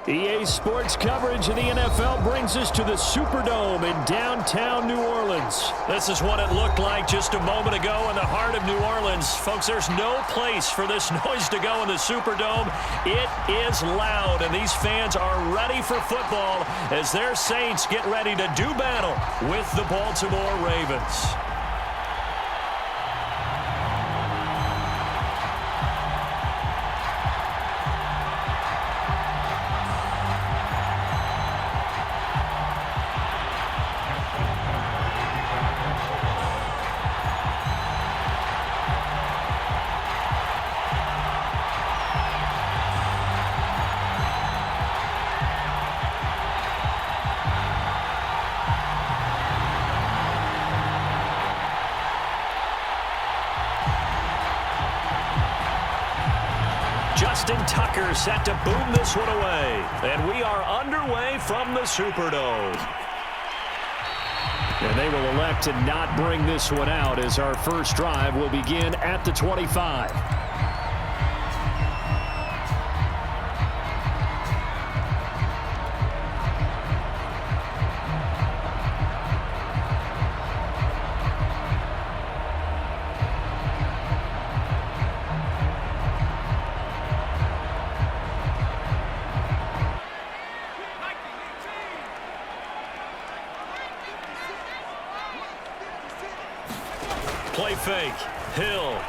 EA Sports coverage of the NFL brings us to the Superdome in downtown New Orleans. This is what it looked like just a moment ago in the heart of New Orleans. Folks, there's no place for this noise to go in the Superdome. It is loud, and these fans are ready for football as their Saints get ready to do battle with the Baltimore Ravens. Justin Tucker set to boom this one away. And we are underway from the Superdome. And they will elect to not bring this one out as our first drive will begin at the 25. Play fake. Hill.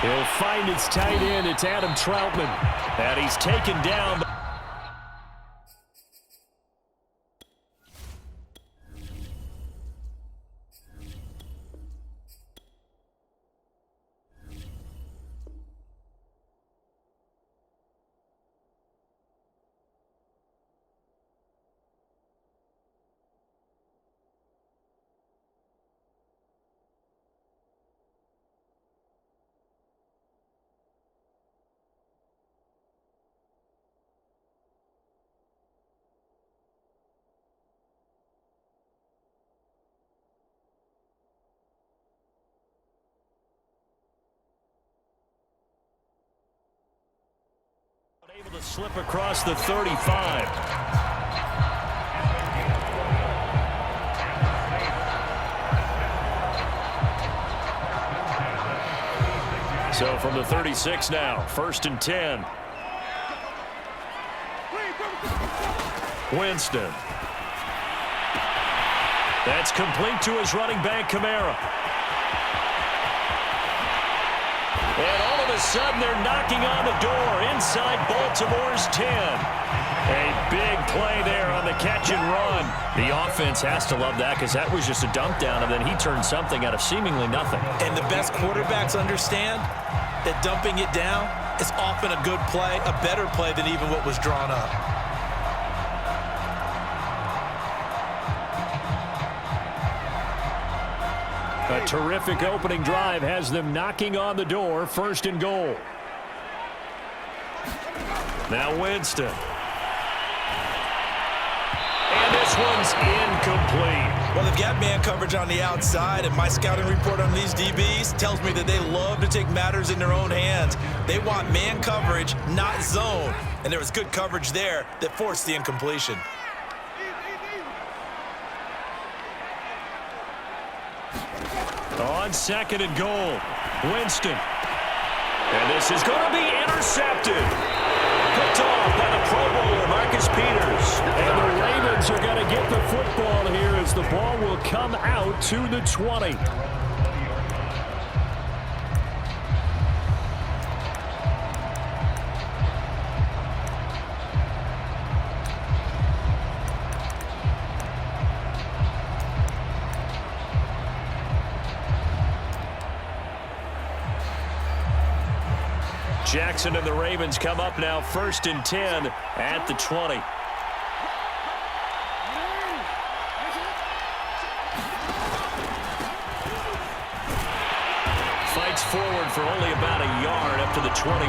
He'll find his tight end. It's Adam Troutman. And he's taken down. Able to slip across the 35. So from the 36 now, 1st and 10. Winston. That's complete to his running back, Kamara. And all of a sudden, they're knocking on the door inside Baltimore's 10. A big play there on the catch and run. The offense has to love that because that was just a dump down, and then he turned something out of seemingly nothing. And the best quarterbacks understand that dumping it down is often a good play, a better play than even what was drawn up. A terrific opening drive has them knocking on the door, 1st and goal. Now Winston. And this one's incomplete. Well, they've got man coverage on the outside, and my scouting report on these DBs tells me that they love to take matters in their own hands. They want man coverage, not zone. And there was good coverage there that forced the incompletion. On 2nd and goal, Winston. And this is going to be intercepted. Picked off by the Pro Bowler, Marcus Peters. And the Ravens are going to get the football here as the ball will come out to the 20. Jackson and the Ravens come up now 1st and 10 at the 20. Fights forward for only about a yard up to the 21.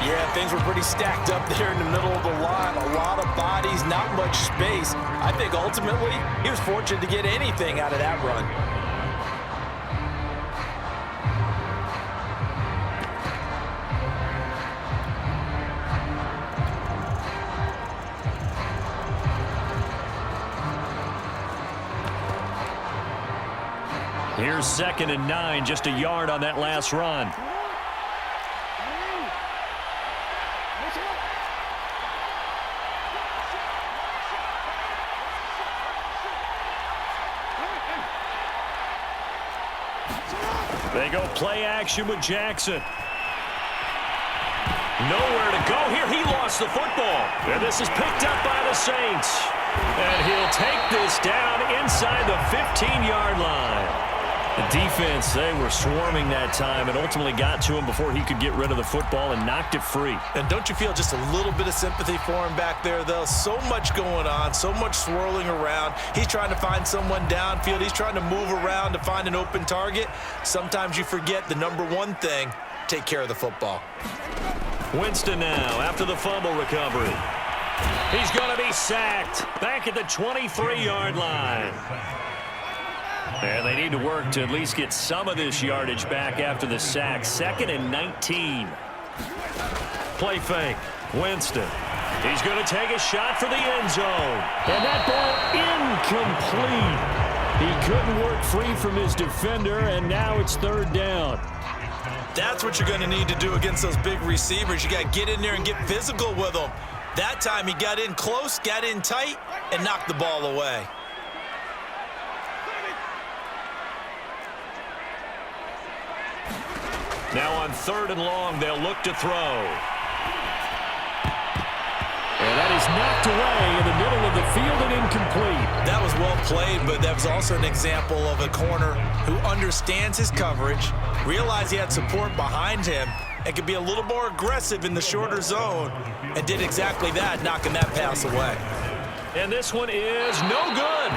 Yeah, things were pretty stacked up there in the middle of the line. A lot of bodies, not much space. I think ultimately he was fortunate to get anything out of that run. Here's 2nd and 9, just a yard on that last run. They go play action with Jackson. Nowhere to go here. He lost the football. And this is picked up by the Saints. And he'll take this down inside the 15-yard line. The defense, they were swarming that time and ultimately got to him before he could get rid of the football and knocked it free. And don't you feel just a little bit of sympathy for him back there, though? So much going on, so much swirling around. He's trying to find someone downfield. He's trying to move around to find an open target. Sometimes you forget the number one thing, take care of the football. Winston now after the fumble recovery. He's going to be sacked back at the 23-yard line. And they need to work to at least get some of this yardage back after the sack. 2nd and 19. Play fake. Winston. He's going to take a shot for the end zone. And that ball incomplete. He couldn't work free from his defender, and now it's 3rd down. That's what you're going to need to do against those big receivers. You got to get in there and get physical with them. That time he got in close, got in tight, and knocked the ball away. Now on 3rd and long, they'll look to throw. And that is knocked away in the middle of the field and incomplete. That was well played, but that was also an example of a corner who understands his coverage, realized he had support behind him, and could be a little more aggressive in the shorter zone, and did exactly that, knocking that pass away. And this one is no good.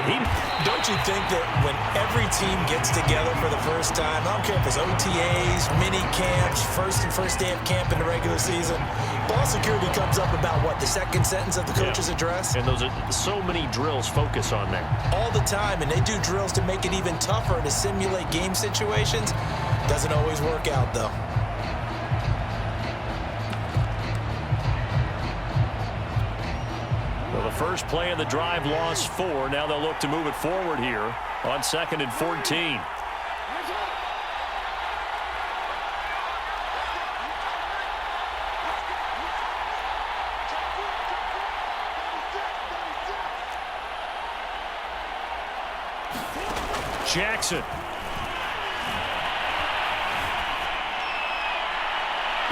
Don't you think that when every team gets together for the first time, I don't care if it's OTAs, mini camps, first day of camp in the regular season, ball security comes up about what, the second sentence of the coach's address? And those are so many drills focus on that. All the time, and they do drills to make it even tougher to simulate game situations. Doesn't always work out, though. Well, the first play of the drive lost 4. Now they'll look to move it forward here on 2nd and 14. Jackson.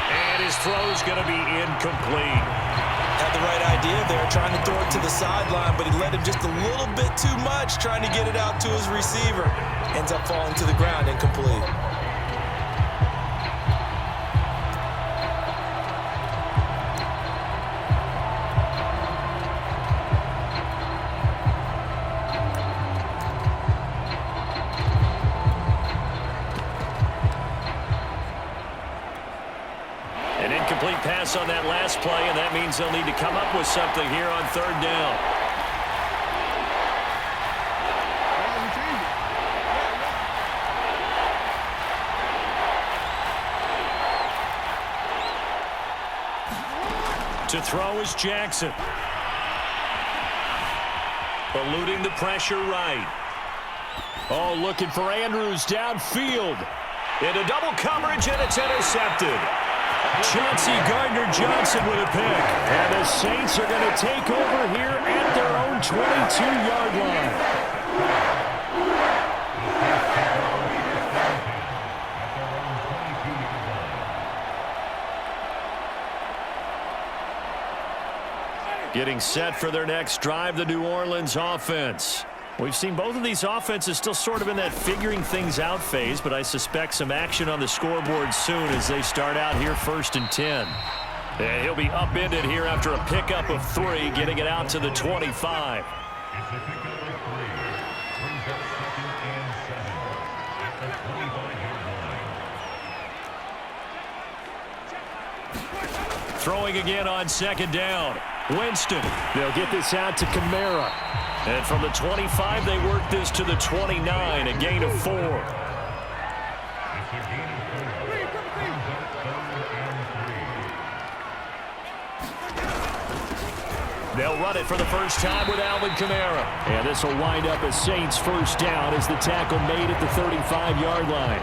And his throw's going to be incomplete. Had the right idea there, trying to throw it to the sideline, but he let him just a little bit too much, trying to get it out to his receiver. Ends up falling to the ground, incomplete. An incomplete pass on that last play, and that means they'll need to come up with something here on 3rd down. To throw is Jackson. Eluding the pressure right. Oh, looking for Andrews downfield. Into double coverage, and it's intercepted. Chauncey Gardner-Johnson with a pick. And the Saints are going to take over here at their own 22-yard line. Getting set for their next drive, the New Orleans offense. We've seen both of these offenses still sort of in that figuring things out phase, but I suspect some action on the scoreboard soon as they start out here 1st and 10. And he'll be upended here after a pickup of 3, getting it out to the 25. Throwing again on 2nd down. Winston. They'll get this out to Kamara. And from the 25, they work this to the 29, a gain of 4. They'll run it for the first time with Alvin Kamara. And this will wind up as Saints first down as the tackle made at the 35-yard line.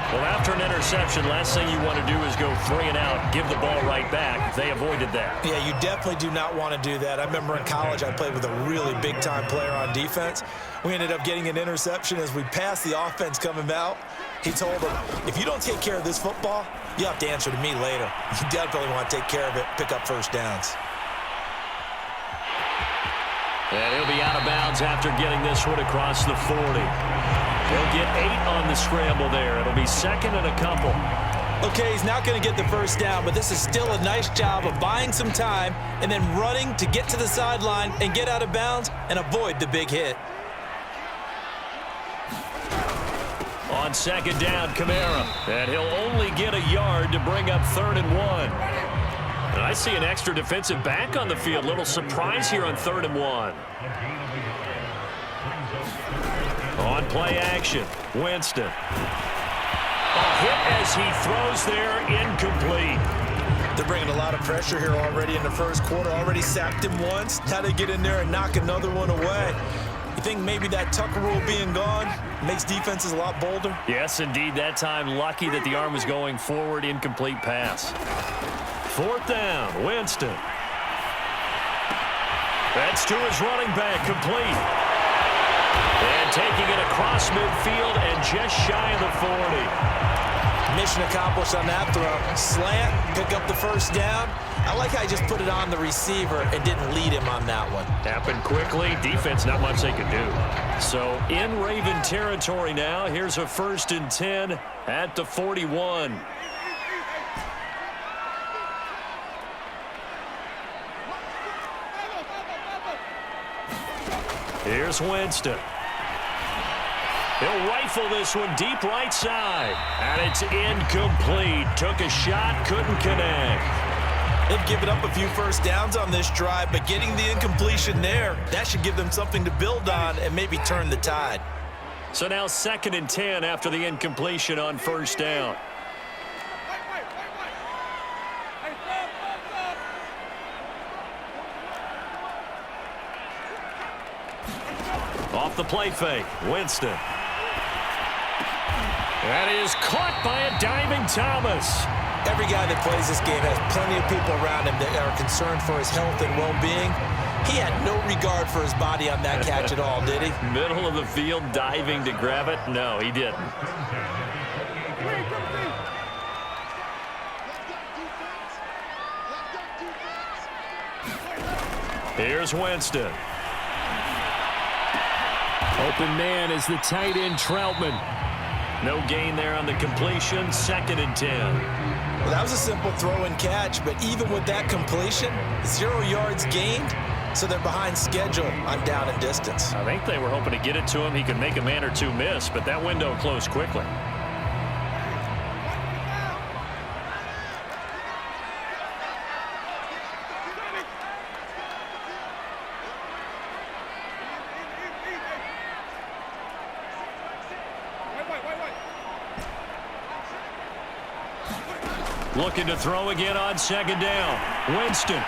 Well, after an interception, last thing you want to do is go 3 and out, give the ball right back. They avoided that. Yeah, you definitely do not want to do that. I remember in college I played with a really big-time player on defense. We ended up getting an interception as we passed the offense coming out. He told him, if you don't take care of this football, you have to answer to me later. You definitely want to take care of it, pick up first downs. And he'll be out of bounds after getting this one across the 40. He'll get 8 on the scramble there. It'll be second and a couple. Okay, he's not going to get the first down, but this is still a nice job of buying some time and then running to get to the sideline and get out of bounds and avoid the big hit. On second down, Kamara. And he'll only get a yard to bring up 3rd and 1. And I see an extra defensive back on the field. Little surprise here on 3rd and 1. On play action, Winston. A hit as he throws there, incomplete. They're bringing a lot of pressure here already in the first quarter. Already sacked him once. Now they get in there and knock another one away. You think maybe that Tucker rule being gone makes defenses a lot bolder? Yes, indeed. That time, lucky that the arm was going forward. Incomplete pass. 4th down, Winston. That's to his running back, complete. And taking it across midfield and just shy of the 40. Mission accomplished on that throw. Slant, pick up the first down. I like how he just put it on the receiver and didn't lead him on that one. Happened quickly. Defense, not much they could do. So in Raven territory now. Here's a 1st and 10 at the 41. Here's Winston. He'll rifle this one deep right side. And it's incomplete. Took a shot, couldn't connect. They've given up a few first downs on this drive, but getting the incompletion there, that should give them something to build on and maybe turn the tide. So now 2nd and 10 after the incompletion on 1st down. Off the play fake, Winston. That is caught by a diving Thomas. Every guy that plays this game has plenty of people around him that are concerned for his health and well-being. He had no regard for his body on that catch at all, did he? Middle of the field, diving to grab it? No, he didn't. Here's Winston. Open man is the tight end, Troutman. No gain there on the completion. 2nd and 10. Well, that was a simple throw and catch, but even with that completion, 0 yards gained, so they're behind schedule on down and distance. I think they were hoping to get it to him. He could make a man or two miss, but that window closed quickly. Looking to throw again on 2nd down. Winston.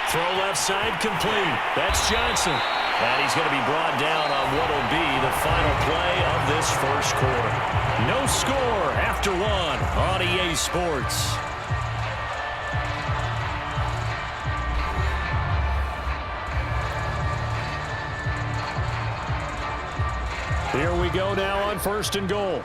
Throw left side complete. That's Johnson. And he's going to be brought down on what will be the final play of this first quarter. No score after 1 on EA Sports. Here we go now on 1st and goal.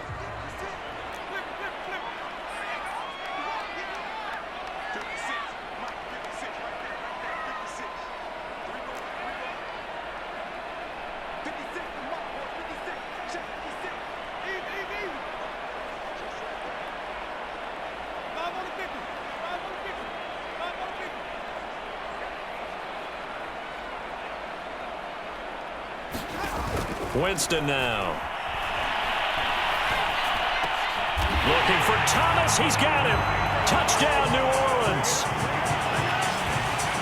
Winston now. Looking for Thomas. He's got him. Touchdown, New Orleans.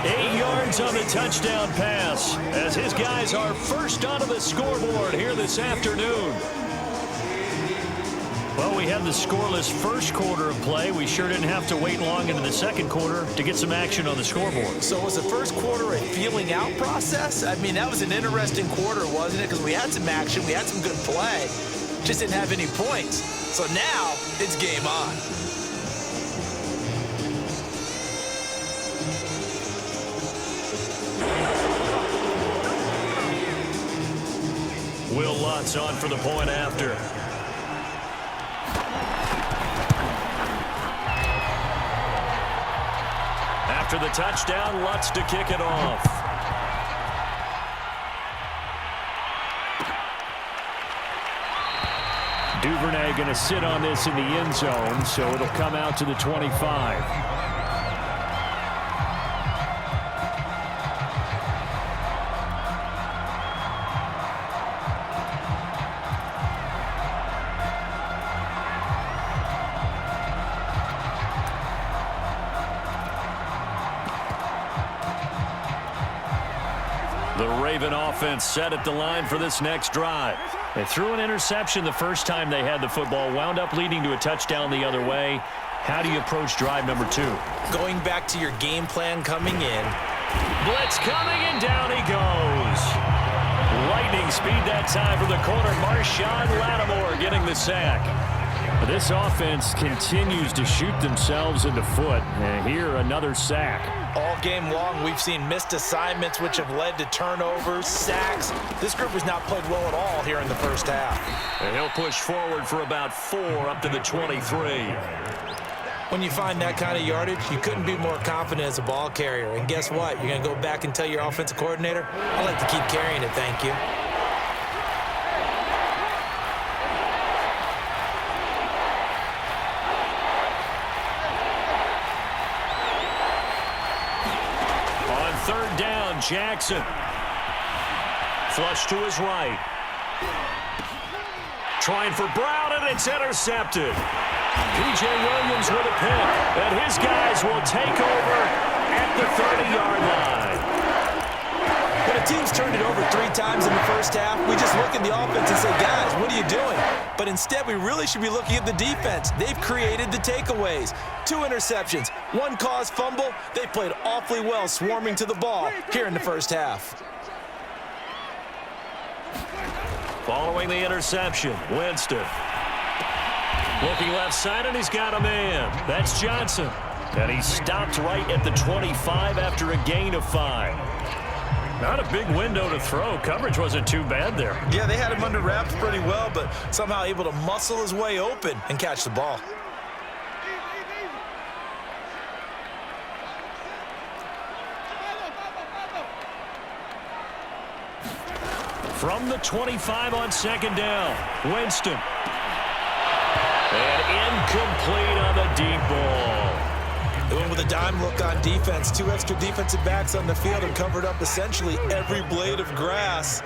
8 yards on the touchdown pass as his guys are first onto the scoreboard here this afternoon. Well, we had the scoreless first quarter of play. We sure didn't have to wait long into the second quarter to get some action on the scoreboard. So was the first quarter a feeling out process? I mean, that was an interesting quarter, wasn't it? Because we had some action, we had some good play, just didn't have any points. So now it's game on. Will Lutz on for the point after. After the touchdown, Lutz to kick it off. Duvernay going to sit on this in the end zone, so it'll come out to the 25. The Raven offense set at the line for this next drive. They threw an interception the first time they had the football, wound up leading to a touchdown the other way. How do you approach drive number 2? Going back to your game plan coming in. Blitz coming, and down he goes. Lightning speed that time from the corner. Marshawn Lattimore getting the sack. This offense continues to shoot themselves in the foot. And here, another sack. All game long, we've seen missed assignments, which have led to turnovers, sacks. This group has not played well at all here in the first half. And he'll push forward for about 4 up to the 23. When you find that kind of yardage, you couldn't be more confident as a ball carrier. And guess what? You're going to go back and tell your offensive coordinator, I'd like to keep carrying it, thank you. Third down, Jackson. Flush to his right. Trying for Brown, and it's intercepted. P.J. Williams with a pick, and his guys will take over at the 30-yard line. When a team's turned it over 3 times in the first half, we just look at the offense and say, guys, what are you doing? But instead, we really should be looking at the defense. They've created the takeaways. 2 interceptions, 1 caused fumble. They played awfully well swarming to the ball here in the first half. Following the interception, Winston. Looking left side, and he's got a man. That's Johnson. And he stopped right at the 25 after a gain of 5. Not a big window to throw. Coverage wasn't too bad there. Yeah, they had him under wraps pretty well, but somehow able to muscle his way open and catch the ball. From the 25 on second down, Winston. And incomplete on the deep ball. They went with a dime look on defense. 2 extra defensive backs on the field and covered up essentially every blade of grass.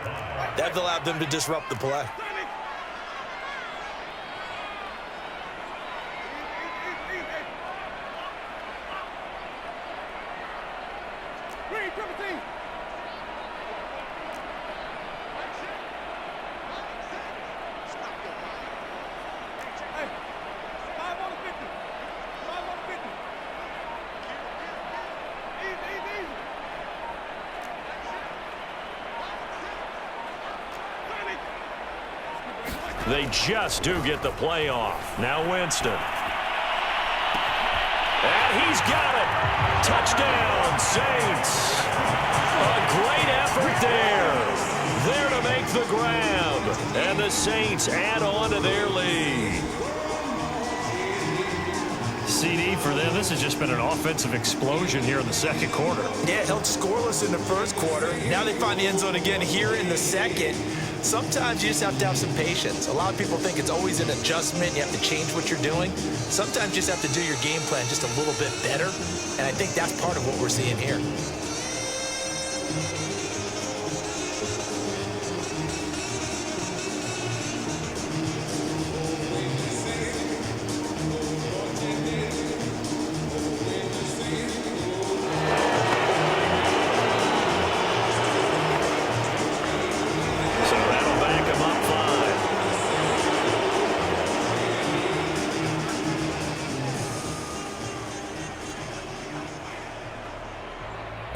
That allowed them to disrupt the play. They just do get the play off. Now Winston. And he's got it. Touchdown, Saints. A great effort there. There to make the grab. And the Saints add on to their lead. CD for them. This has just been an offensive explosion here in the second quarter. Yeah, held scoreless in the first quarter. Now they find the end zone again here in the second. Sometimes you just have to have some patience. A lot of people think it's always an adjustment. You have to change what you're doing. Sometimes you just have to do your game plan just a little bit better. And I think that's part of what we're seeing here.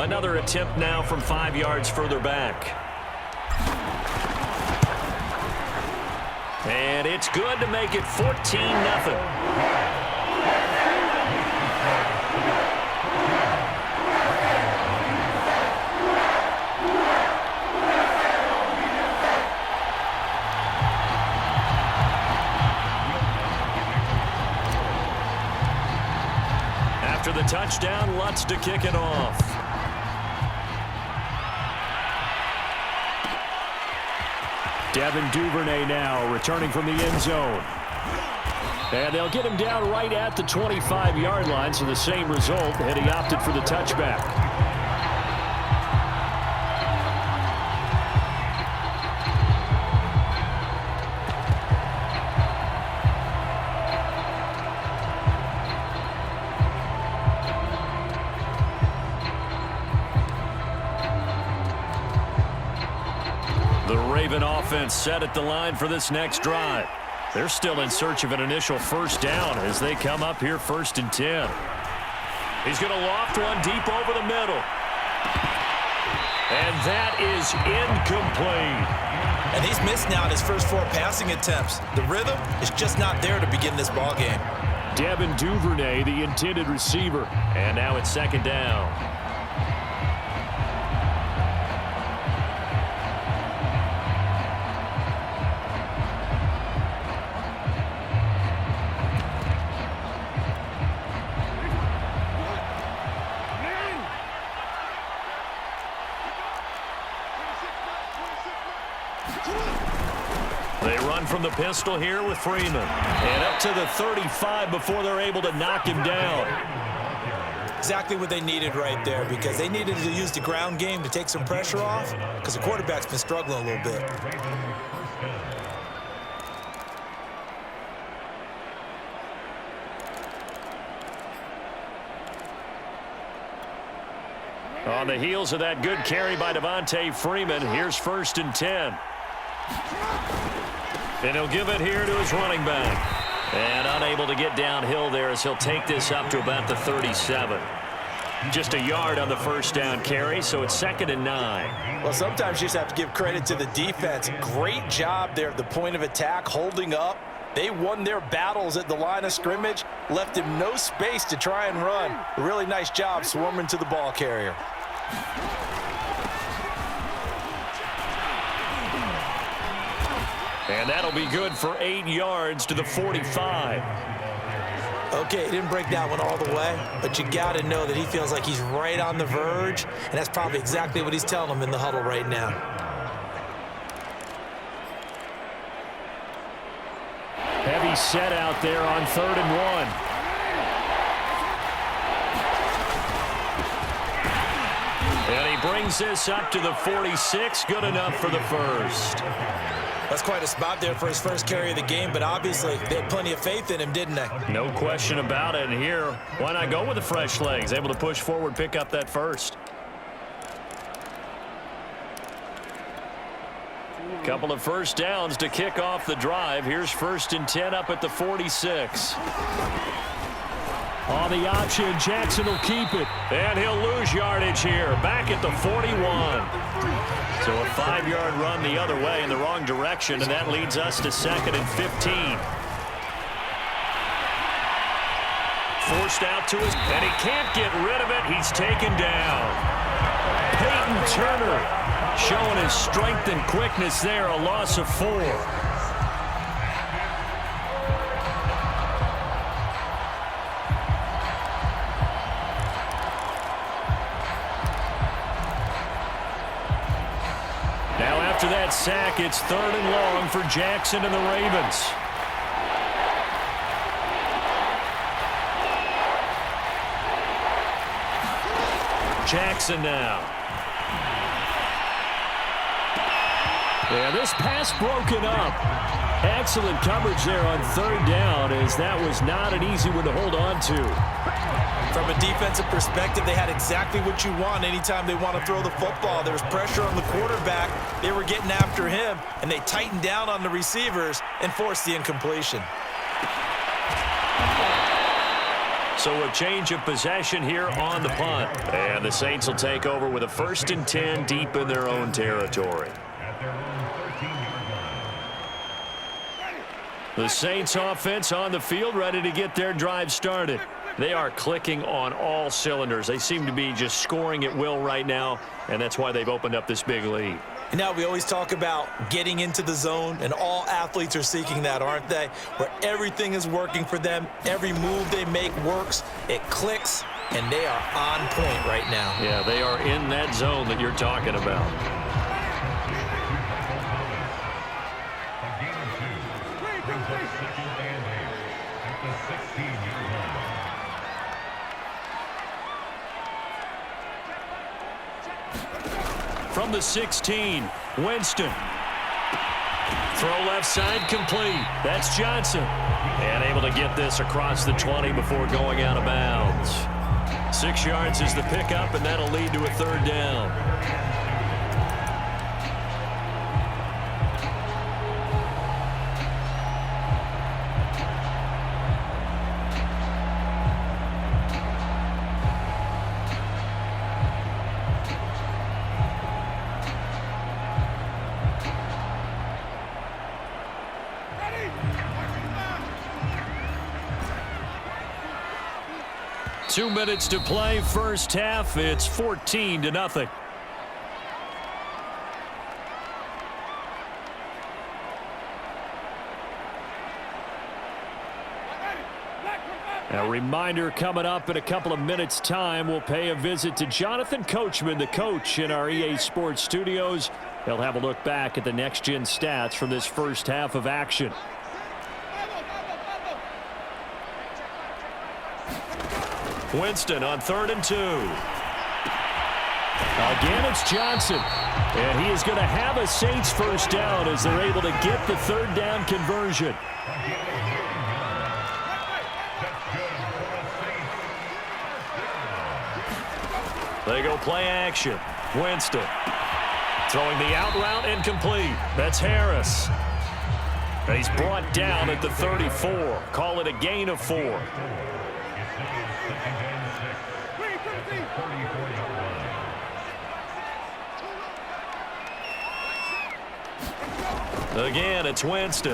Another attempt now from 5 yards further back. And it's good to make it 14-0. After the touchdown, Lutz to kick it off. Devin Duvernay now returning from the end zone. And they'll get him down right at the 25-yard line, so the same result had he opted for the touchback. The Raven offense set at the line for this next drive. They're still in search of an initial first down as they come up here 1st and 10. He's going to loft one deep over the middle. And that is incomplete. And he's missed now in his first 4 passing attempts. The rhythm is just not there to begin this ball game. Devin Duvernay, the intended receiver. And now it's 2nd down. They run from the pistol here with Freeman. And up to the 35 before they're able to knock him down. Exactly what they needed right there, because they needed to use the ground game to take some pressure off, because the quarterback's been struggling a little bit. On the heels of that good carry by Devontae Freeman, here's 1st and 10. And he'll give it here to his running back. And unable to get downhill there as he'll take this up to about the 37. Just a yard on the first down carry, so it's 2nd and 9. Well, sometimes you just have to give credit to the defense. Great job there at the point of attack, holding up. They won their battles at the line of scrimmage, left him no space to try and run. A really nice job swarming to the ball carrier. And that'll be good for 8 yards to the 45. Okay, he didn't break that one all the way, but you got to know that he feels like he's right on the verge, and that's probably exactly what he's telling them in the huddle right now. Heavy set out there on 3rd and 1. And he brings this up to the 46. Good enough for the first. That's quite a spot there for his first carry of the game, but obviously they had plenty of faith in him, didn't they? No question about it. And here, why not go with the fresh legs? Able to push forward, pick up that first. Couple of first downs to kick off the drive. Here's 1st and 10 up at the 46. On the option, Jackson will keep it. And he'll lose yardage here. Back at the 41. So a 5-yard run the other way in the wrong direction, and that leads us to 2nd and 15. Forced out to his, and he can't get rid of it. He's taken down. Peyton Turner showing his strength and quickness there, a loss of 4. After that sack, it's 3rd and long for Jackson and the Ravens. Jackson now. Yeah, this pass broken up. Excellent coverage there on 3rd down, as that was not an easy one to hold on to. From a defensive perspective, they had exactly what you want anytime they want to throw the football. There was pressure on the quarterback. They were getting after him, and they tightened down on the receivers and forced the incompletion. So a change of possession here on the punt. And the Saints will take over with a 1st and 10 deep in their own territory. The Saints offense on the field, ready to get their drive started. They are clicking on all cylinders. They seem to be just scoring at will right now, and that's why they've opened up this big lead. And now we always talk about getting into the zone, and all athletes are seeking that, aren't they? Where everything is working for them, every move they make works, it clicks, and they are on point right now. Yeah, they are in that zone that you're talking about. From the 16, Winston. Throw left side complete. That's Johnson. And able to get this across the 20 before going out of bounds. 6 yards is the pickup, and that'll lead to a 3rd down. Two minutes to play, first half. It's 14-0. A reminder coming up in a couple of minutes' time. We'll pay a visit to Jonathan Coachman, the coach in our EA Sports studios. He'll have a look back at the next-gen stats from this first half of action. Winston on 3rd and 2. Again, it's Johnson. And he is going to have a Saints first down as they're able to get the 3rd down conversion. They go play action. Winston throwing the out route incomplete. That's Harris. And he's brought down at the 34. Call it a gain of 4. Again, it's Winston.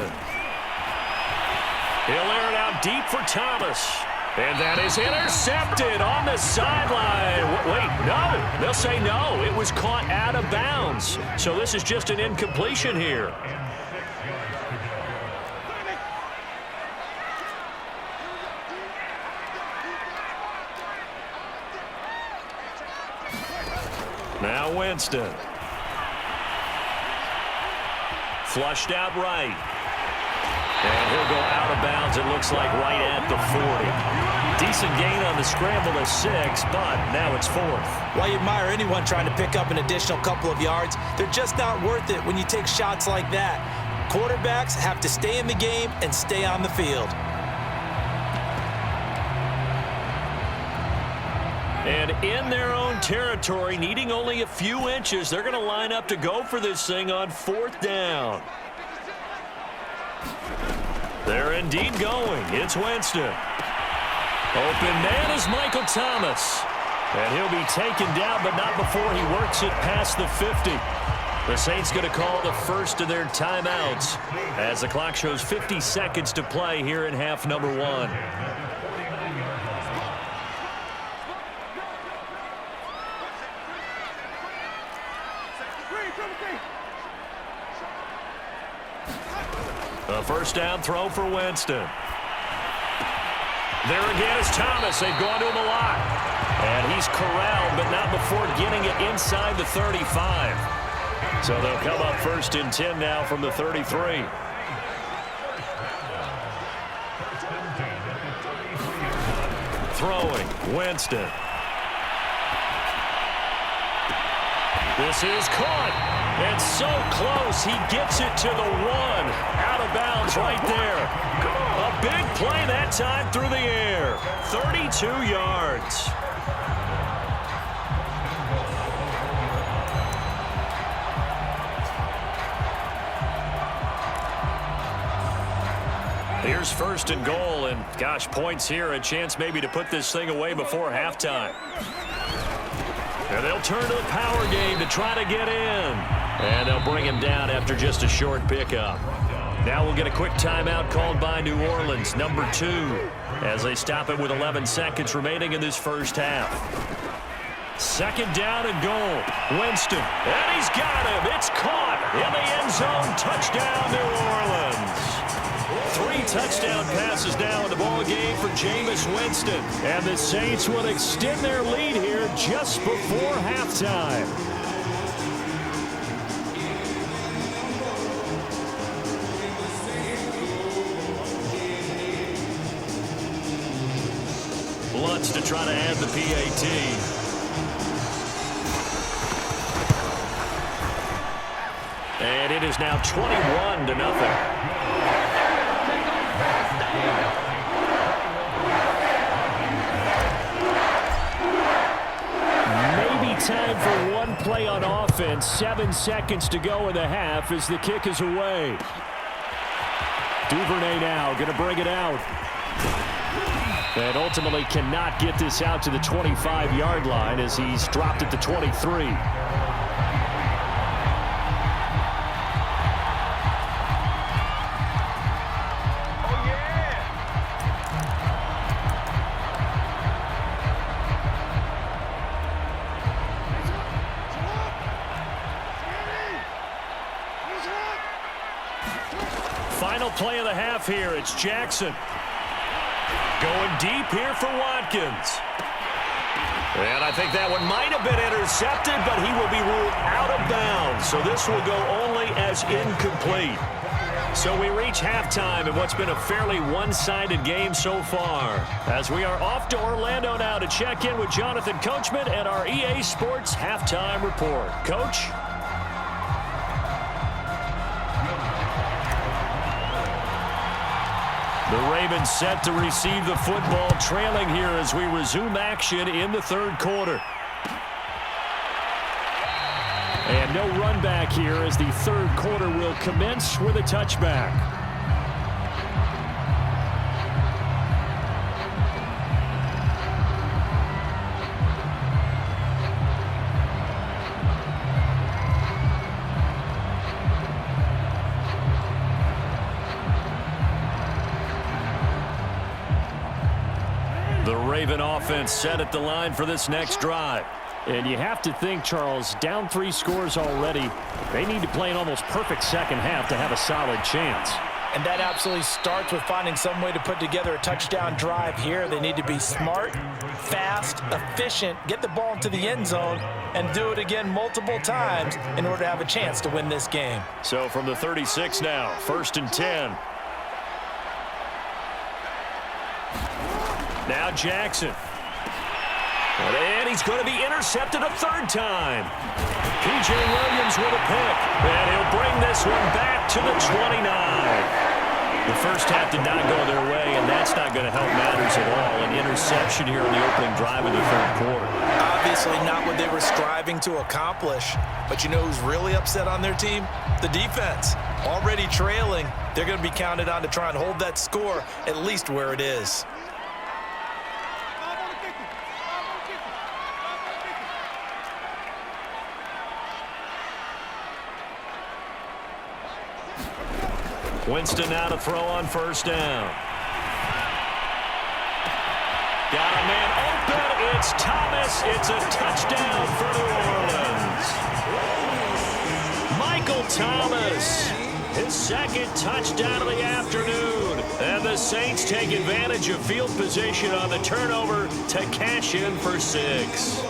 He'll air it out deep for Thomas. And that is intercepted on the sideline. Wait, no. They'll say no. It was caught out of bounds. So this is just an incompletion here. Now Winston. Flushed out right. And he'll go out of bounds, it looks like, right at the 40. Decent gain on the scramble of 6, but now it's 4th. While you admire anyone trying to pick up an additional couple of yards, they're just not worth it when you take shots like that. Quarterbacks have to stay in the game and stay on the field. And in their own territory, needing only a few inches, they're going to line up to go for this thing on 4th down. They're indeed going. It's Winston. Open man is Michael Thomas. And he'll be taken down, but not before he works it past the 50. The Saints going to call the first of their timeouts as the clock shows 50 seconds to play here in half number 1. A first down throw for Winston. There again is Thomas. They've gone to him a lot. And he's corralled, but not before getting it inside the 35. So they'll come up 1st and 10 now from the 33. Throwing, Winston. This is caught. And so close, he gets it to the 1. Out of bounds right there. A big play that time through the air. 32 yards. Here's first and goal, and gosh, points here, a chance maybe to put this thing away before halftime. And they'll turn to the power game to try to get in. And they'll bring him down after just a short pickup. Now we'll get a quick timeout called by New Orleans, number 2, as they stop it with 11 seconds remaining in this first half. Second down and goal. Winston, and he's got him. It's caught in the end zone. Touchdown, New Orleans. 3 touchdown passes now in the ball game for Jameis Winston. And the Saints will extend their lead here just before halftime. Lutz to try to add the PAT. And it is now 21-0. Maybe time for one play on offense. 7 seconds to go in the half as the kick is away. Duvernay now going to bring it out. And ultimately cannot get this out to the 25-yard line as he's dropped at the 23. Final play of the half here. It's Jackson. Going deep here for Watkins. And I think that one might have been intercepted, but he will be ruled out of bounds. So this will go only as incomplete. So we reach halftime in what's been a fairly one-sided game so far. As we are off to Orlando now to check in with Jonathan Coachman and our EA Sports Halftime Report. Coach? The Ravens set to receive the football, trailing here as we resume action in the third quarter. And no run back here as the third quarter will commence with a touchback. The Raven offense set at the line for this next drive. And you have to think, Charles, down 3 scores already. They need to play an almost perfect second half to have a solid chance. And that absolutely starts with finding some way to put together a touchdown drive here. They need to be smart, fast, efficient, get the ball into the end zone, and do it again multiple times in order to have a chance to win this game. So from the 36 now, 1st and 10. Now Jackson. And he's going to be intercepted a 3rd time. P.J. Williams with a pick. And he'll bring this one back to the 29. The first half did not go their way, and that's not going to help matters at all. An interception here in the opening drive of the third quarter. Obviously not what they were striving to accomplish. But you know who's really upset on their team? The defense. Already trailing. They're going to be counted on to try and hold that score at least where it is. Winston now to throw on 1st down. Got a man open. It's Thomas. It's a touchdown for New Orleans. Michael Thomas, his 2nd touchdown of the afternoon. And the Saints take advantage of field position on the turnover to cash in for 6.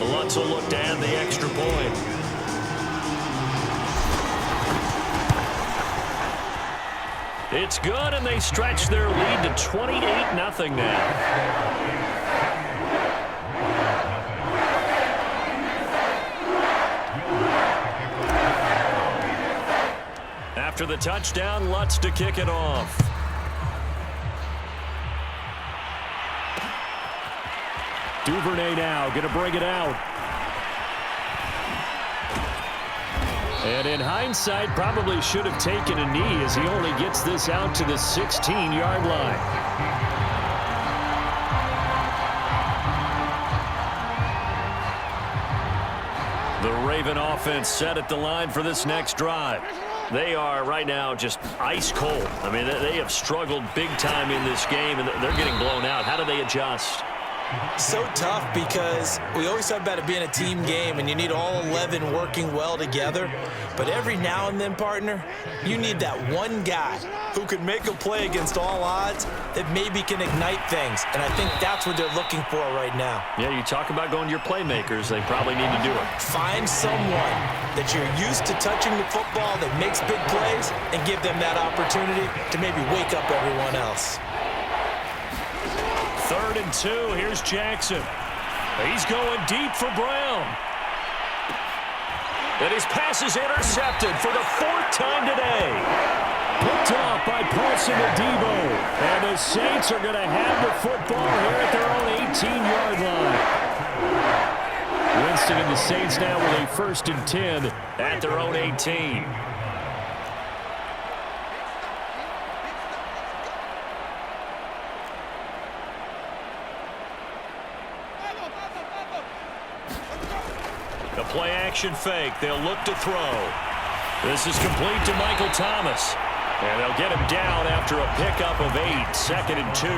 Lutz will look to add the extra point. It's good, and they stretch their lead to 28-0 now. After the touchdown, Lutz to kick it off. Duvernay now going to bring it out. And in hindsight, probably should have taken a knee as he only gets this out to the 16-yard line. The Raven offense set at the line for this next drive. They are right now just ice cold. I mean, they have struggled big time in this game, and they're getting blown out. How do they adjust? So tough because we always talk about it being a team game and you need all 11 working well together. But every now and then, partner, you need that one guy who can make a play against all odds that maybe can ignite things. And I think that's what they're looking for right now. Yeah, you talk about going to your playmakers. They probably need to do it. Find someone that you're used to touching the football that makes big plays and give them that opportunity to maybe wake up everyone else. 3rd and 2. Here's Jackson. He's going deep for Brown. And his pass is intercepted for the 4th time today. Picked off by Paulson Adebo. And the Saints are going to have the football here at their own 18-yard line. Winston and the Saints now with a 1st and 10 at their own 18. The play-action fake. They'll look to throw. This is complete to Michael Thomas. And they'll get him down after a pickup of 8. 2nd and 2.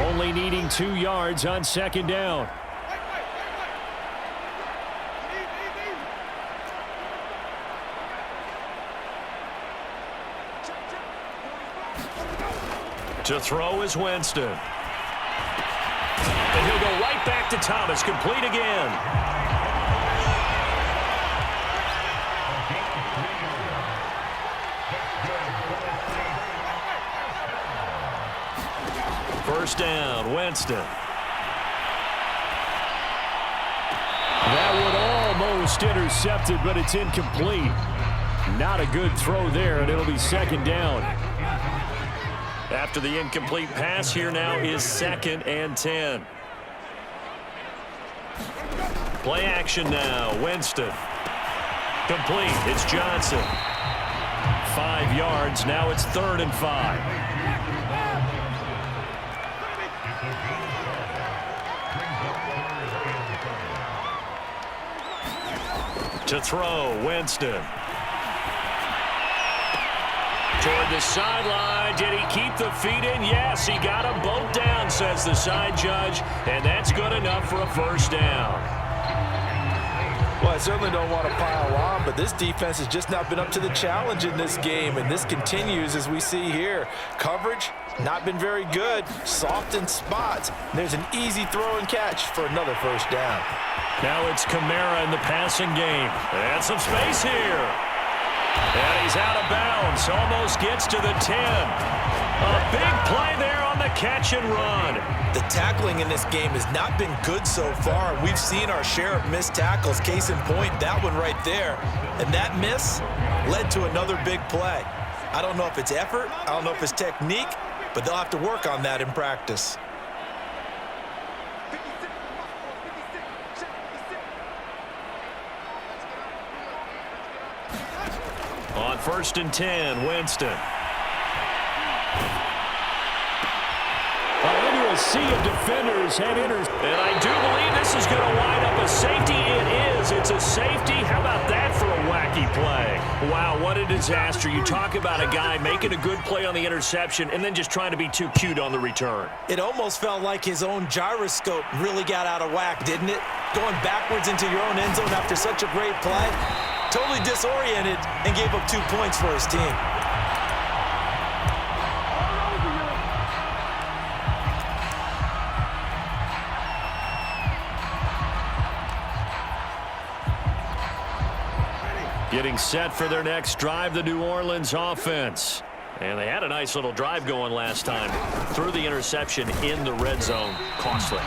Only needing 2 yards on 2nd down. To throw is Winston. And he'll go right back to Thomas, complete again. First down, Winston. That would almost intercepted, but it's incomplete. Not a good throw there, and it'll be 2nd down. After the incomplete pass, here now is 2nd and 10. Play action now. Winston. Complete. It's Johnson. 5 yards. Now it's 3rd and 5. To throw, Winston. Toward the sideline. Did he keep the feet in? Yes, he got them both down, says the side judge. And that's good enough for a 1st down. Well, I certainly don't want to pile on, but this defense has just not been up to the challenge in this game, and this continues as we see here. Coverage, not been very good. Soft in spots. There's an easy throw and catch for another 1st down. Now it's Kamara in the passing game. And some space here. And he's out of bounds. Almost gets to the 10. A big play there on the catch and run. The tackling in this game has not been good so far. We've seen our share of missed tackles. Case in point, that one right there. And that miss led to another big play. I don't know if it's effort. I don't know if it's technique. But they'll have to work on that in practice. On 1st and 10, Winston. Into a sea of defenders head enters. And I do believe this is going to wind up a safety. It is. It's a safety. How about that for a wacky play? Wow, what a disaster. You talk about a guy making a good play on the interception and then just trying to be too cute on the return. It almost felt like his own gyroscope really got out of whack, didn't it? Going backwards into your own end zone after such a great play. Totally disoriented and gave up 2 points for his team. Getting set for their next drive, the New Orleans offense. And they had a nice little drive going last time. Threw the interception in the red zone. Costly.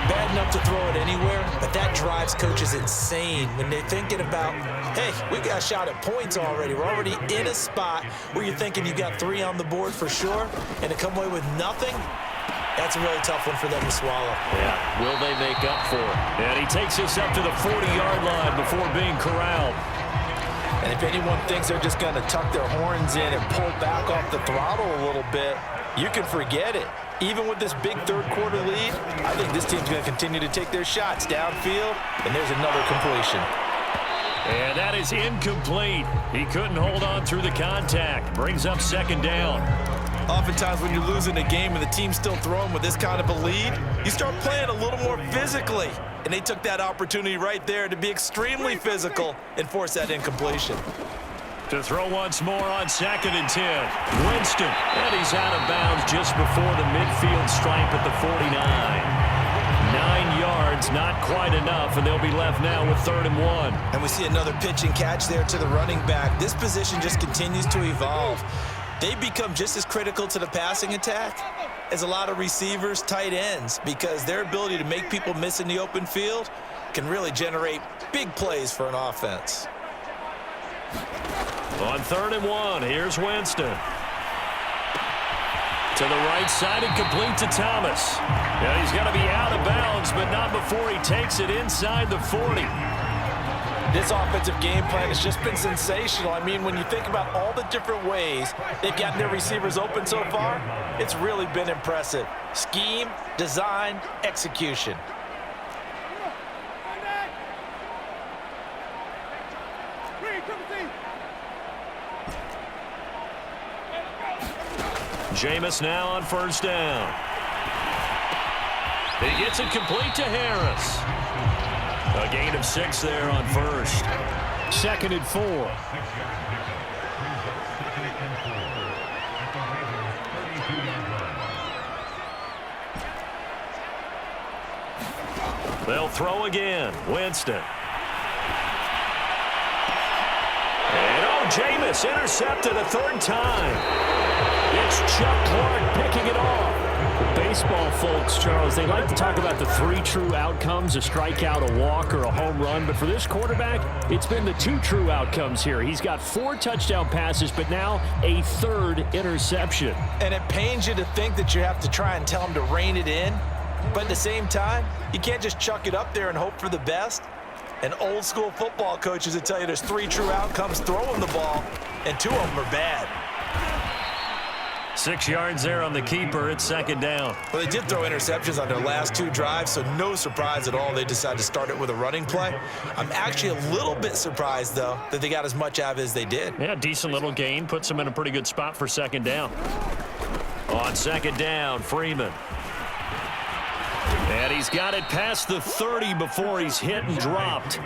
Bad enough to throw it anywhere, but that drives coaches insane when they're thinking about, hey, we got a shot at points already. We're already in a spot where you're thinking you got 3 on the board for sure, and to come away with nothing, That's a really tough one for them to swallow. Yeah, will they make up for it? And he takes us up to the 40-yard line before being corralled. And if anyone thinks they're just going to tuck their horns in and pull back off the throttle a little bit, you can forget it. Even with this big third-quarter lead, I think this team's going to continue to take their shots downfield, and there's another completion. And that is incomplete. He couldn't hold on through the contact. Brings up second down. Oftentimes when you're losing a game and the team's still throwing with this kind of a lead, you start playing a little more physically. And they took that opportunity right there to be extremely physical and force that incompletion. To throw once more on 2nd and 10. Winston, and he's out of bounds just before the midfield stripe at the 49. 9 yards, not quite enough, and they'll be left now with 3rd and 1. And we see another pitch and catch there to the running back. This position just continues to evolve. They become just as critical to the passing attack as a lot of receivers, tight ends, because their ability to make people miss in the open field can really generate big plays for an offense. On 3rd and 1, here's Winston. To the right side and complete to Thomas. Yeah, he's going to be out of bounds, but not before he takes it inside the 40. This offensive game plan has just been sensational. I mean, when you think about all the different ways they've gotten their receivers open so far, it's really been impressive. Scheme, design, execution. Jameis now on 1st down. He gets it complete to Harris. A gain of 6 there on 1st. 2nd and 4. They'll throw again. Winston. And Jameis intercepted a 3rd time. It's Chuck Clark picking it off. Baseball folks, Charles, they like to talk about the 3 true outcomes, a strikeout, a walk, or a home run. But for this quarterback, it's been the 2 true outcomes here. He's got 4 touchdown passes, but now a 3rd interception. And it pains you to think that you have to try and tell him to rein it in. But at the same time, you can't just chuck it up there and hope for the best. And old school football coaches will tell you there's 3 true outcomes throwing the ball, and 2 of them are bad. 6 yards there on the keeper. It's 2nd down. Well, they did throw interceptions on their last 2 drives, so no surprise at all they decided to start it with a running play. I'm actually a little bit surprised, though, that they got as much out of it as they did. Yeah, decent little gain. Puts them in a pretty good spot for 2nd down. On 2nd down, Freeman. And he's got it past the 30 before he's hit and dropped.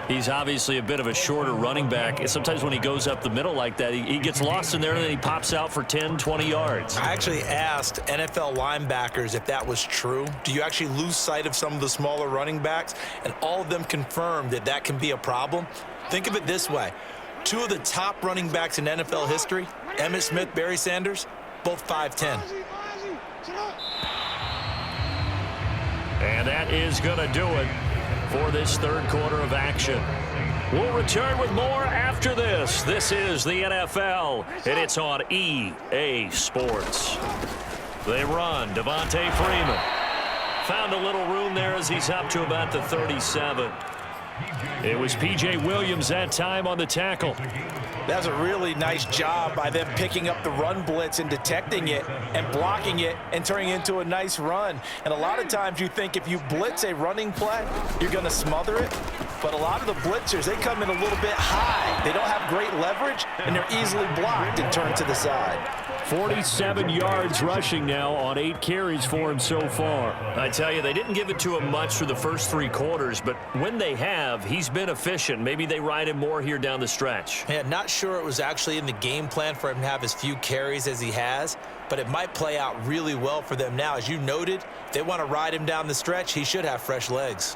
He's obviously a bit of a shorter running back. Sometimes when he goes up the middle like that, he gets lost in there and then he pops out for 10, 20 yards. I actually asked NFL linebackers if that was true. Do you actually lose sight of some of the smaller running backs? And all of them confirmed that that can be a problem. Think of it this way. 2 of the top running backs in NFL history, Emmitt Smith, Barry Sanders, both 5'10". And that is going to do it for this 3rd quarter of action. We'll return with more after this. This is the NFL, and it's on EA Sports. They run. Devontae Freeman found a little room there as he's up to about the 37. It was P.J. Williams that time on the tackle. That's a really nice job by them picking up the run blitz and detecting it and blocking it and turning it into a nice run. And a lot of times you think if you blitz a running play, you're going to smother it. But a lot of the blitzers, they come in a little bit high. They don't have great leverage, and they're easily blocked and turned to the side. 47 yards rushing now on 8 carries for him so far. I tell you, they didn't give it to him much through the first 3 quarters, but when they have, he's been efficient. Maybe they ride him more here down the stretch. Yeah, not sure it was actually in the game plan for him to have as few carries as he has, but it might play out really well for them now. As you noted, if they want to ride him down the stretch, he should have fresh legs.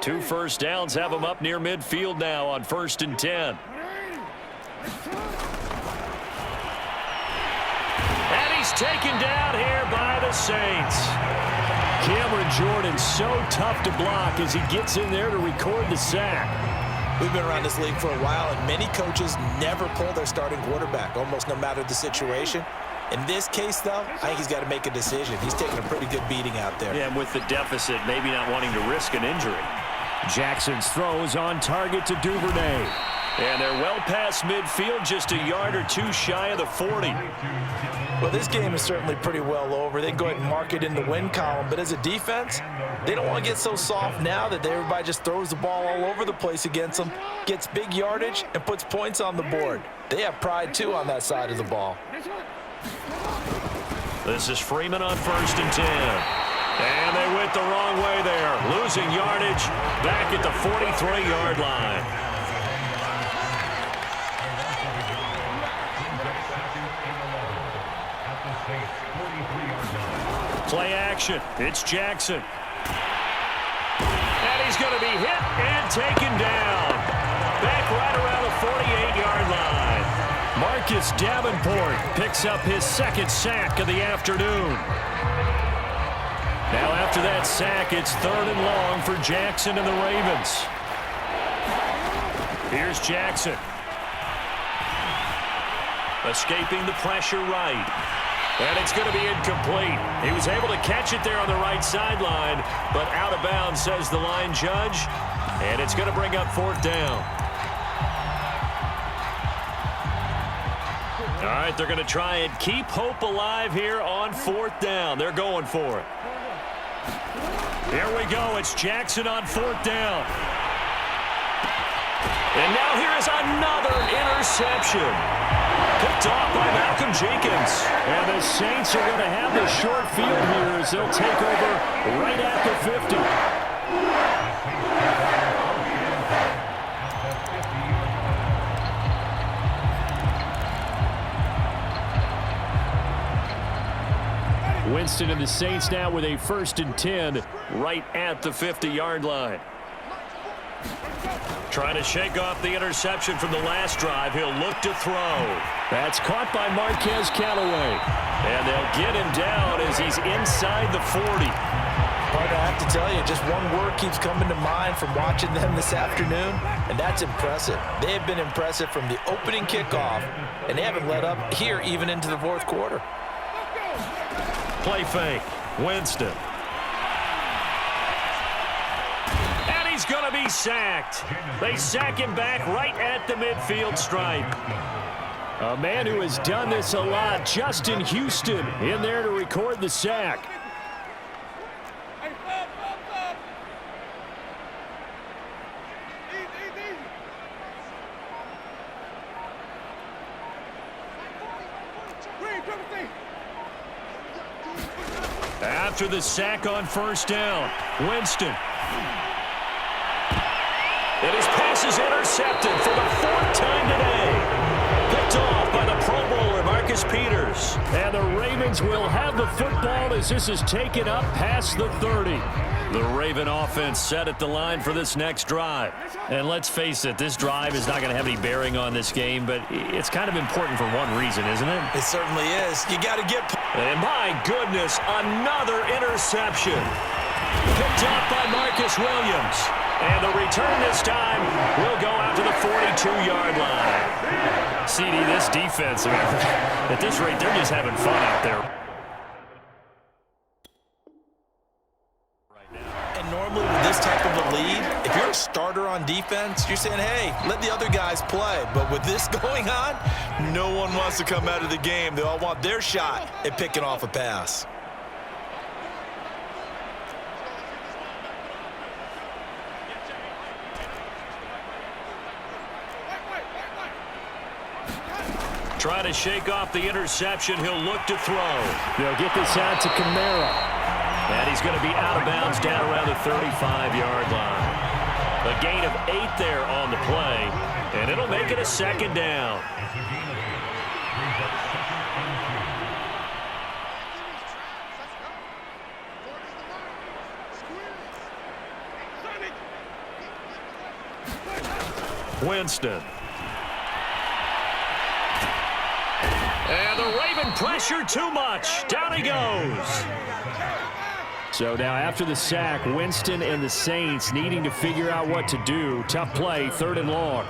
Two first downs have him up near midfield now on 1st and 10. And he's taken down here by the Saints. Cameron Jordan so tough to block as he gets in there to record the sack. We've been around this league for a while, and many coaches never pull their starting quarterback, almost no matter the situation. In this case, though, I think he's got to make a decision. He's taking a pretty good beating out there. Yeah, and with the deficit, maybe not wanting to risk an injury. Jackson's throw is on target to Duvernay. And they're well past midfield, just a yard or two shy of the 40. Well, this game is certainly pretty well over. They can go ahead and mark it in the win column. But as a defense, they don't want to get so soft now that everybody just throws the ball all over the place against them, gets big yardage, and puts points on the board. They have pride, too, on that side of the ball. This is Freeman on 1st and 10. And they went the wrong way there. Losing yardage back at the 43-yard line. Play action. It's Jackson. And he's going to be hit and taken down. Back right around the 48-yard line. Marcus Davenport picks up his second sack of the afternoon. Now after that sack, it's 3rd and long for Jackson and the Ravens. Here's Jackson. Escaping the pressure right. And it's going to be incomplete. He was able to catch it there on the right sideline, but out of bounds, says the line judge. And it's going to bring up 4th down. All right, they're going to try and keep hope alive here on 4th down. They're going for it. Here we go. It's Jackson on 4th down. And now here is another interception. Picked off by Malcolm Jenkins. And the Saints are going to have the short field here as they'll take over right at the 50. Winston and the Saints now with a 1st and 10 right at the 50-yard line. Trying to shake off the interception from the last drive. He'll look to throw. That's caught by Marquez Callaway. And they'll get him down as he's inside the 40. But I have to tell you, just one word keeps coming to mind from watching them this afternoon, and that's impressive. They have been impressive from the opening kickoff, and they haven't let up here even into the 4th quarter. Play fake. Winston. He's going to be sacked. They sack him back right at the midfield stripe. A man who has done this a lot, Justin Houston, in there to record the sack. After the sack on 1st down, Winston. And his pass is intercepted for the 4th time today. Picked off by the Pro Bowler, Marcus Peters. And the Ravens will have the football as this is taken up past the 30. The Raven offense set at the line for this next drive. And let's face it, this drive is not going to have any bearing on this game, but it's kind of important for one reason, isn't it? It certainly is. You got to get... And my goodness, another interception. Picked off by Marcus Williams. And the return this time will go out to the 42-yard line. CD, this defense, at this rate, they're just having fun out there. And normally with this type of a lead, if you're a starter on defense, you're saying, hey, let the other guys play. But with this going on, no one wants to come out of the game. They all want their shot at picking off a pass. Trying to shake off the interception. He'll look to throw. They'll get this out to Kamara. And he's going to be out of bounds down around the 35-yard line. A gain of 8 there on the play. And it'll make it a 2nd down. Winston. And the Raven pressure too much. Down he goes. So now after the sack, Winston and the Saints needing to figure out what to do. Tough play, 3rd and long.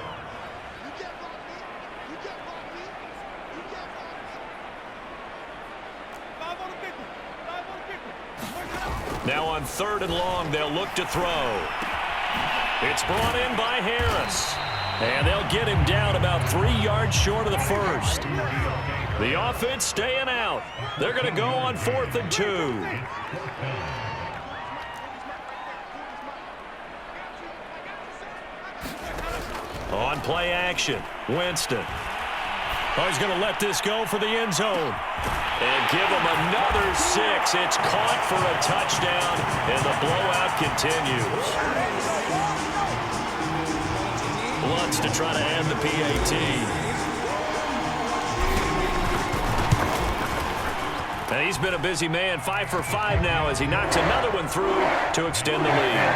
Now on 3rd and long, they'll look to throw. It's brought in by Harris. And they'll get him down about 3 yards short of the first. The offense staying out. They're going to go on 4th and 2. On play action, Winston. Oh, he's going to let this go for the end zone. And give him another 6. It's caught for a touchdown, and the blowout continues. Lutz to try to end the PAT. And he's been a busy man, 5 for 5 now as he knocks another one through to extend the lead.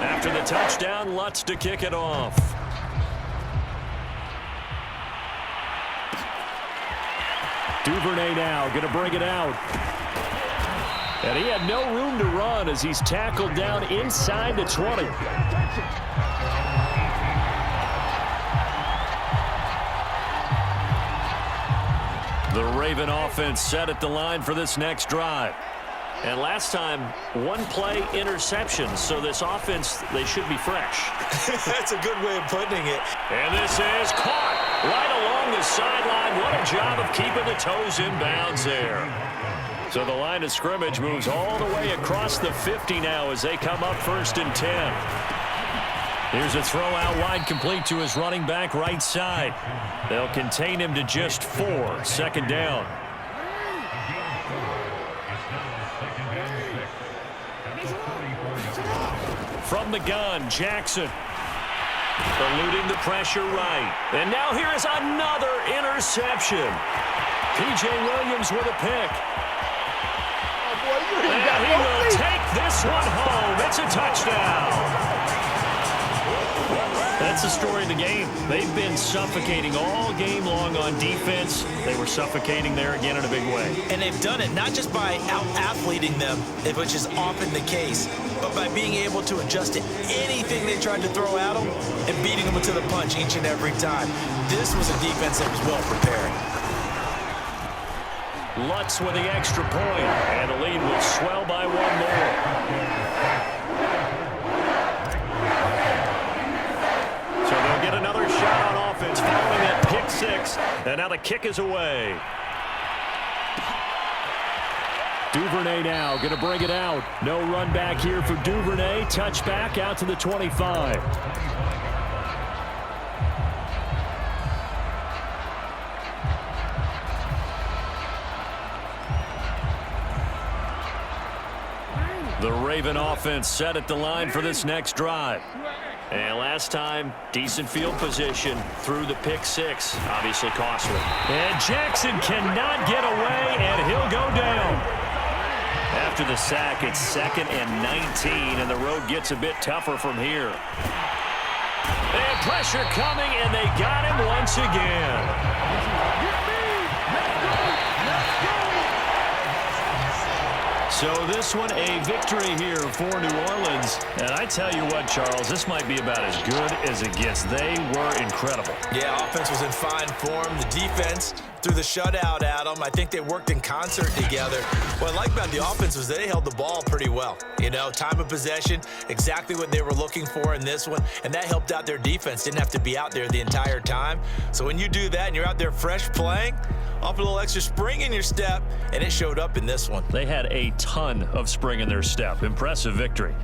After the touchdown, Lutz to kick it off. Duvernay now going to bring it out. And he had no room to run as he's tackled down inside the 20. The Raven offense set at the line for this next drive. And last time, 1-play interception. So this offense, they should be fresh. That's a good way of putting it. And this is caught right along the sideline. What a job of keeping the toes in bounds there. So the line of scrimmage moves all the way across the 50 now as they come up 1st and 10. Here's a throw out wide, complete to his running back right side. They'll contain him to just 4. 2nd down. From the gun, Jackson. Eluding the pressure right. And now here is another interception. P.J. Williams with a pick. And he will take this one home. It's a touchdown. That's the story of the game. They've been suffocating all game long on defense. They were suffocating there again in a big way. And they've done it not just by out-athleting them, which is often the case, but by being able to adjust to anything they tried to throw at them and beating them to the punch each and every time. This was a defense that was well prepared. Lutz with the extra point, and the lead will swell by 1 more. So they'll get another shot on offense following that pick 6, and now the kick is away. Duvernay now going to bring it out. No run back here for Duvernay. Touchback out to the 25. The Raven offense set at the line for this next drive. And last time, decent field position through the pick 6. Obviously costly. And Jackson cannot get away, and he'll go down. After the sack, it's 2nd and 19, and the road gets a bit tougher from here. And pressure coming, and they got him once again. So this one a victory here for New Orleans. And I tell you what, Charles, this might be about as good as it gets. They were incredible. Yeah, offense was in fine form. The defense threw the shutout at them. I think they worked in concert together. What I like about the offense was they held the ball pretty well. You know, time of possession, exactly what they were looking for in this one. And that helped out their defense. Didn't have to be out there the entire time. So when you do that and you're out there fresh playing, off a little extra spring in your step, and it showed up in this one. They had a ton of spring in their step. Impressive victory.